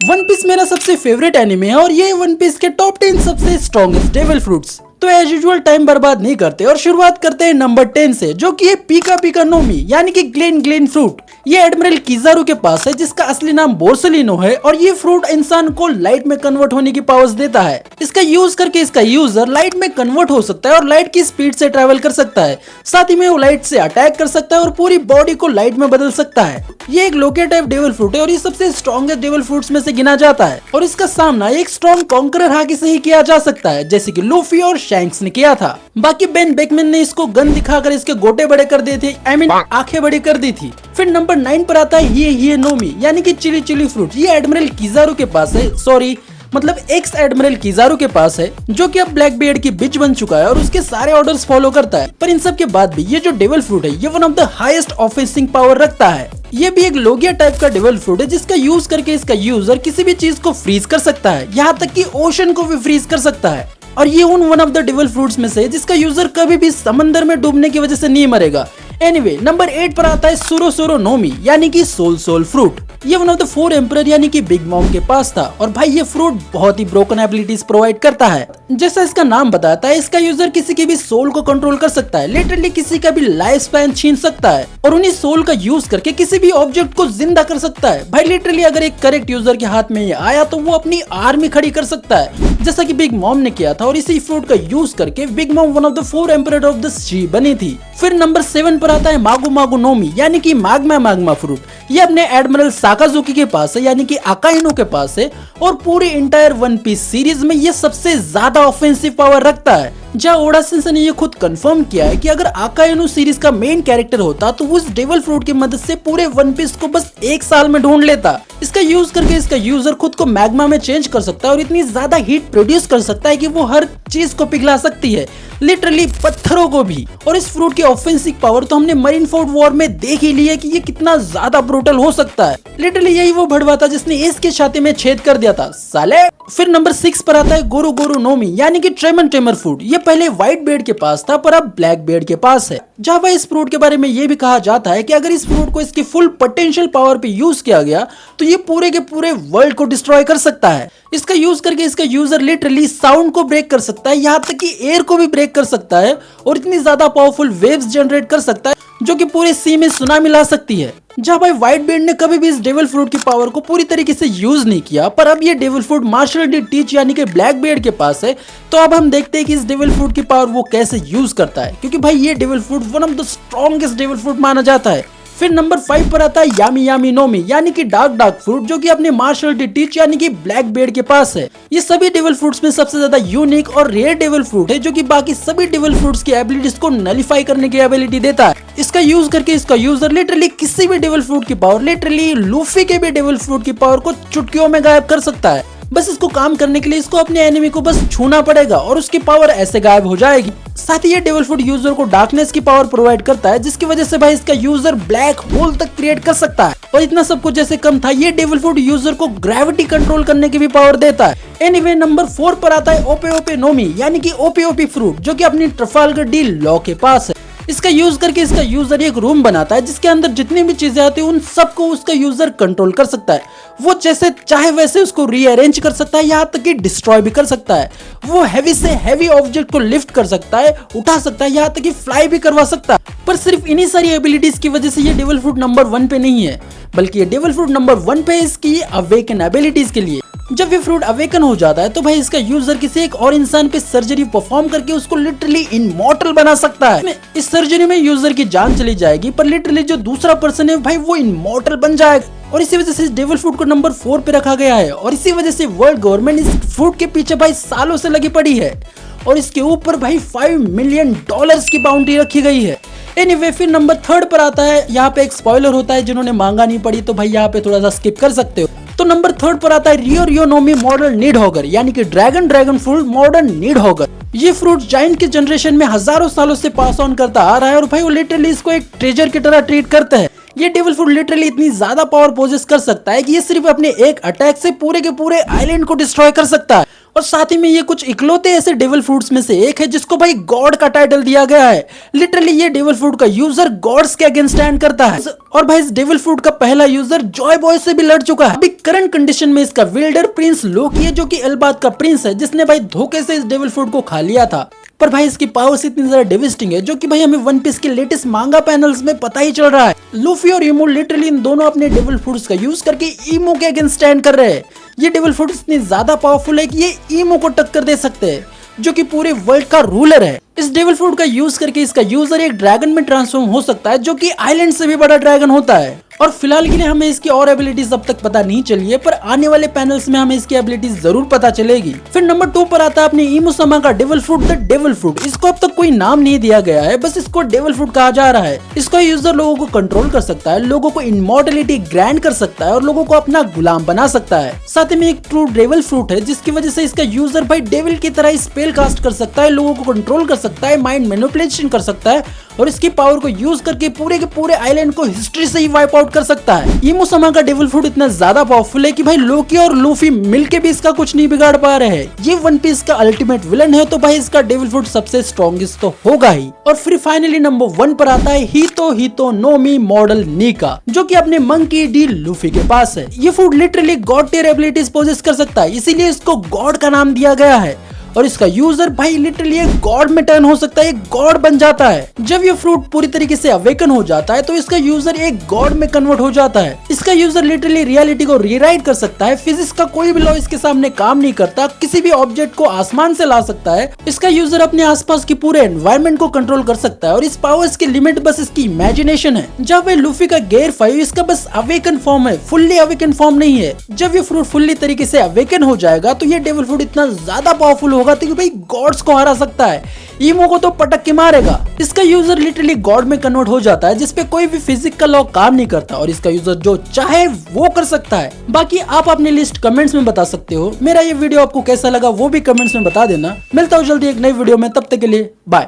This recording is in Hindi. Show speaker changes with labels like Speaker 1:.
Speaker 1: वन पीस मेरा सबसे फेवरेट एनिमे है और ये वन पीस के टॉप 10 सबसे स्ट्रॉन्गेस्ट डेविल फ्रूट्स। तो एज यूजुअल टाइम बर्बाद नहीं करते और शुरुआत करते हैं नंबर 10 से, जो कि है पीका पीका नोमी यानी कि ग्लेन फ्रूट। ये एडमिरल किजारू के पास है, जिसका असली नाम बोर्सलिनो है, और ये फ्रूट इंसान को लाइट में कन्वर्ट होने की पावर्स देता है। इसका यूज करके इसका यूजर लाइट में कन्वर्ट हो सकता है और लाइट की स्पीड से ट्रेवल कर सकता है। साथ ही में वो लाइट से अटैक कर सकता है और पूरी बॉडी को लाइट में बदल सकता है। ये एक लोकिया टाइप डेविल फ्रूट है और ये सबसे स्ट्रॉन्गेस्ट डेविल फ्रूट्स में से गिना जाता है, और इसका सामना एक स्ट्रॉन्ग कॉन्करर हाकी से ही किया जा सकता है, जैसे कि लूफी और शैंक्स ने किया था। बाकी बेन बेकमैन ने इसको गन दिखाकर इसके गोटे बड़े कर दिए थे, आंखें बड़ी कर दी थी। फिर नंबर 9 पर आता है ये नोमी यानी कि चिली फ्रूट। ये एडमिरल किजारू के पास है, मतलब एक्स एडमिरल किजारू के पास है, जो कि अब ब्लैक बियर्ड की बिच बन चुका है और उसके सारे ऑर्डर्स फॉलो करता है। पर इन सब के बाद भी ये जो डेविल फ्रूट है, ये one of the highest offensing power रखता है। ये भी एक लोगिया टाइप का डेविल फ्रूट है, जिसका यूज करके इसका यूजर किसी भी चीज को फ्रीज कर सकता है, यहाँ तक कि ओशन को भी फ्रीज कर सकता है। और ये one of the devil fruits में से जिसका यूजर कभी भी समंदर में डूबने की वजह से नहीं मरेगा। एनीवे, नंबर 8 पर आता है सुरो नोमी यानी कि सोल फ्रूट। ये वन ऑफ द 4 एम्परर यानी कि बिग मॉम के पास था, और भाई ये फ्रूट बहुत ही ब्रोकन एबिलिटीज प्रोवाइड करता है। जैसा इसका नाम बताता है, इसका यूजर किसी की भी सोल को कंट्रोल कर सकता है, लिटरली किसी का भी लाइफ स्पैन छीन सकता है, और उन्हीं सोल का यूज करके किसी भी ऑब्जेक्ट को जिंदा कर सकता है। भाई लिटरली अगर एक करेक्ट यूजर के हाथ में ये आया तो वो अपनी आर्मी खड़ी कर सकता है, जैसा कि बिग मॉम ने किया था, और इसी फ्रूट का यूज करके Big Mom one of the 4 emperor of the sea बनी थी। फिर नंबर 7 पर आता है मागु नोमी यानी कि मैग्मा फ्रूट। ये अपने एडमिरल साकाजुकी के पास है यानी कि आकाइनो के पास है, और पूरी इंटायर वन पीस सीरीज में ये सबसे ज्यादा ऑफेंसिव पावर रखता है। जहाँ ओडा सेंसेई ने ये खुद कंफर्म किया है कि अगर आकाइनो सीरीज का मेन कैरेक्टर होता तो उस डेविल फ्रूट की मदद से पूरे वन पीस को बस 1 साल में ढूंढ लेता। इसका यूज करके इसका यूजर खुद को मैग्मा में चेंज कर सकता है और इतनी ज्यादा हीट प्रोड्यूस कर सकता है कि वो हर चीज को पिघला सकती है, लिटरली पत्थरों को भी। और इस फ्रूट की ऑफेंसिव पावर तो हमने मरीन फोर्ड वॉर में देख ही ली है कि ये कितना ज्यादा ब्रूटल हो सकता है। लिटरली यही वो भड़वा था जिसने इसके छाती में छेद कर दिया था साले। फिर नंबर 6 पर आता है गोरू नोमी यानी कि ट्रेमर फ्रूट। ये पहले व्हाइट बेड के पास था पर अब ब्लैक बेड के पास है। जहाँ इस फ्रूट के बारे में ये भी कहा जाता है कि अगर इस फ्रूट को इसकी फुल पोटेंशियल पावर पे यूज किया गया तो ये पूरे के पूरे वर्ल्ड को डिस्ट्रॉय कर सकता है। इसका यूज करके इसका यूजर लिटरली साउंड को ब्रेक कर सकता है, यहाँ तक कि एयर को भी ब्रेक कर सकता है, और इतनी ज्यादा पावरफुल वेव्स जनरेट कर सकता है जो कि पूरे सी में सुनामी ला सकती है। जहाँ भाई व्हाइट बेड ने कभी भी इस डेविल फ्रूट की पावर को पूरी तरीके से यूज नहीं किया, पर अब ये devil fruit Marshall D Teach यानी कि ब्लैक बेड के पास है। तो अब हम देखते हैं कि इस डेविल फ्रूट की पावर वो कैसे यूज करता है, क्योंकि भाई ये devil fruit one of the strongest devil fruit माना जाता है। फिर नंबर 5 पर आता है यामी नोमी यानी कि डार्क फ्रूट, जो कि अपने मार्शल डी टीच यानी कि ब्लैक बेड के पास है। ये सभी डेविल फ्रूट्स में सबसे ज्यादा यूनिक और रेयर डेविल फ्रूट है, जो कि बाकी सभी डेविल फ्रूट्स की एबिलिटीज को नलिफाई करने की एबिलिटी देता है। इसका यूज करके इसका यूजर लिटरली किसी भी डेविल फ्रूट की पावर, लिटरली लूफी के भी डेविल फ्रूट की पावर को चुटकियों में गायब कर सकता है। बस इसको काम करने के लिए इसको अपने एनिमी को बस छूना पड़ेगा और उसकी पावर ऐसे गायब हो जाएगी। साथ ही ये डेविल फ्रूट यूजर को डार्कनेस की पावर प्रोवाइड करता है, जिसकी वजह से भाई इसका यूजर ब्लैक होल तक क्रिएट कर सकता है। और इतना सब कुछ जैसे कम था, ये डेविल फ्रूट यूजर को ग्रेविटी कंट्रोल करने की भी पावर देता है। एनीवे, नंबर 4 पर आता है ओपे नोमी यानी कि ओपी फ्रूट, जो कि अपनी ट्रफाल्गर डी लॉ के पास है। इसका यूज करके इसका यूजर एक रूम बनाता है जिसके अंदर जितनी भी चीजें आती है उन सबको उसका यूजर कंट्रोल कर सकता है। वो जैसे चाहे वैसे उसको रीअरेंज कर सकता है, यहाँ तक कि डिस्ट्रॉय भी कर सकता है। वो हैवी से हैवी ऑब्जेक्ट को लिफ्ट कर सकता है, उठा सकता है, यहाँ तक कि फ्लाई भी करवा सकता है। पर सिर्फ इन्हीं सारी एबिलिटीज की वजह से ये डेविल फ्रूट नंबर 1 पे नहीं है, बल्कि ये डेविल फ्रूट नंबर 1 पे है इसकी अवेकन एबिलिटीज के लिए। जब ये फ्रूट अवेकन हो जाता है तो भाई इसका यूजर किसी एक और इंसान पे सर्जरी परफॉर्म करके उसको लिटरली इमॉर्टल बना सकता है। इस सर्जरी में यूजर की जान चली जाएगी, पर लिटरली जो दूसरा पर्सन है भाई वो इमॉर्टल बन जाएगा। और इसी वजह से इस डेविल फ्रूट को नंबर 4 पे रखा गया है, और इसी वजह से वर्ल्ड गवर्नमेंट इस फ्रूट के पीछे भाई सालों से लगी पड़ी है, और इसके ऊपर भाई $5 मिलियन की बाउंड्री रखी गई है। एनीवे, फिर नंबर 3 पर आता है, यहाँ पे एक स्पॉइलर होता है, जिन्होंने मांगा नहीं पड़ी तो भाई यहाँ पे थोड़ा सा स्किप कर सकते हो। तो नंबर 3 पर आता है रियो नोमी मॉडर्न नीडहॉगर यानी कि ड्रैगन फ्रूट मॉडर्न नीडहॉगर। ये फ्रूट जायंट के जनरेशन में हजारों सालों से पास ऑन करता आ रहा है, और भाई वो लिटरली इसको एक ट्रेजर की तरह ट्रीट करते हैं। ये डेविल फ्रूट लिटरली इतनी ज्यादा पावर पोजेस कर सकता है कि ये सिर्फ अपने एक अटैक से पूरे के पूरे आइलैंड को डिस्ट्रॉय कर सकता है। और साथ ही में ये कुछ इकलौते ऐसे डेविल फ्रूट्स में से एक है जिसको भाई गॉड का टाइटल दिया गया है। लिटरली ये डेविल फ्रूट का यूजर गॉड्स के अगेंस्ट स्टैंड करता है। और भाई इस डेविल फ्रूट का पहला यूजर जॉय बॉय से भी लड़ चुका है। अभी करंट कंडीशन में इसका विल्डर प्रिंस लोकी है, जो कि एल्बाद का प्रिंस है, जिसने भाई धोखे से इस डेविल फ्रूट को खा लिया था। पर भाई इसकी पावर्स इतनी ज्यादा डेविस्टिंग है, जो कि भाई हमें वन पीस के लेटेस्ट मांगा पैनल्स में पता ही चल रहा है। लूफी और ईमो लिटरली इन दोनों अपने डेविल फ्रूट्स का यूज करके ईमो के अगेंस्ट स्टैंड कर रहे हैं। ये डेविल फ्रूट इतनी ज्यादा पावरफुल है कि ये ईमो को टक्कर दे सकते हैं, जो कि पूरे वर्ल्ड का रूलर है। इस डेविल फ्रूट का यूज करके इसका यूजर एक ड्रैगन में ट्रांसफॉर्म हो सकता है, जो कि आइलैंड से भी बड़ा ड्रैगन होता है। और फिलहाल के लिए हमें इसकी और एबिलिटीज अब तक पता नहीं चली है, पर आने वाले पैनल्स में हमें इसकी एबिलिटीज जरूर पता चलेगी। फिर नंबर 2 पर आता है अपने ईमोसमा का devil fruit, the devil fruit. इसको अब तक कोई नाम नहीं दिया गया है, बस इसको डेविल फ्रूट कहा जा रहा है। इसका यूजर लोगों को कंट्रोल कर सकता है, लोगों को इमॉर्टलिटी ग्रांट कर सकता है और लोगों को अपना गुलाम बना सकता है। साथ ही में एक ट्रू डेविल फ्रूट है, जिसकी वजह से इसका यूजर भाई डेविल की तरह स्पेल कास्ट कर सकता है, लोगों को कंट्रोल कर सकता है, माइंड मैनिपुलेशन कर सकता है और इसकी पावर को यूज करके पूरे के पूरे आइलैंड को हिस्ट्री से ही वाइप आउट कर सकता है। ईमोसमा का डेविल फ्रूट इतना ज्यादा पावरफुल है कि भाई लोकी और लूफी मिलके भी इसका कुछ नहीं बिगाड़ पा रहे हैं। ये वन पीस का अल्टीमेट विलन है, तो भाई इसका डेविल फ्रूट सबसे स्ट्रॉन्गेस्ट तो होगा ही। और फिर फाइनली नंबर 1 पर आता है हितो नोमी मॉडल निका, जो कि अपने मंकी डी लूफी के पास है। ये fruit literally god tier abilities possess कर सकता है, इसीलिए इसको गॉड का नाम दिया गया है। और इसका यूजर भाई लिटरली एक गॉड में टर्न हो सकता है, एक गॉड बन जाता है। जब ये फ्रूट पूरी तरीके से अवेकन हो जाता है तो इसका यूजर एक गॉड में कन्वर्ट हो जाता है। इसका यूजर लिटरली रियलिटी को रीराइट कर सकता है, फिजिक्स का कोई भी लॉ इसके सामने काम नहीं करता, किसी भी ऑब्जेक्ट को आसमान से ला सकता है। इसका यूजर अपने आसपास की पूरे एनवायरमेंट को कंट्रोल कर सकता है और इस पावर्स की लिमिट बस इसकी इमेजिनेशन है। जब वे लूफी का गेयर 5 इसका बस अवेकन फॉर्म है, फुल्ली अवेकन फॉर्म नहीं है। जब ये फ्रूट फुल्ली तरीके से अवेकन हो जाएगा तो ये डेविल फ्रूट इतना ज्यादा पावरफुल होगा कि भाई गॉड्स को हरा सकता है, ईमो को तो पटक के मारेगा। इसका यूजर लिटरली गॉड में कन्वर्ट हो जाता है, जिसपे कोई भी फिजिक्स का लॉ काम नहीं करता और इसका यूजर जो चाहे वो कर सकता है। बाकी आप अपनी लिस्ट कमेंट्स में बता सकते हो। मेरा ये वीडियो आपको कैसा लगा वो भी कमेंट्स में बता देना। मिलता हूँ जल्दी एक नई वीडियो में, तब तक के लिए बाय।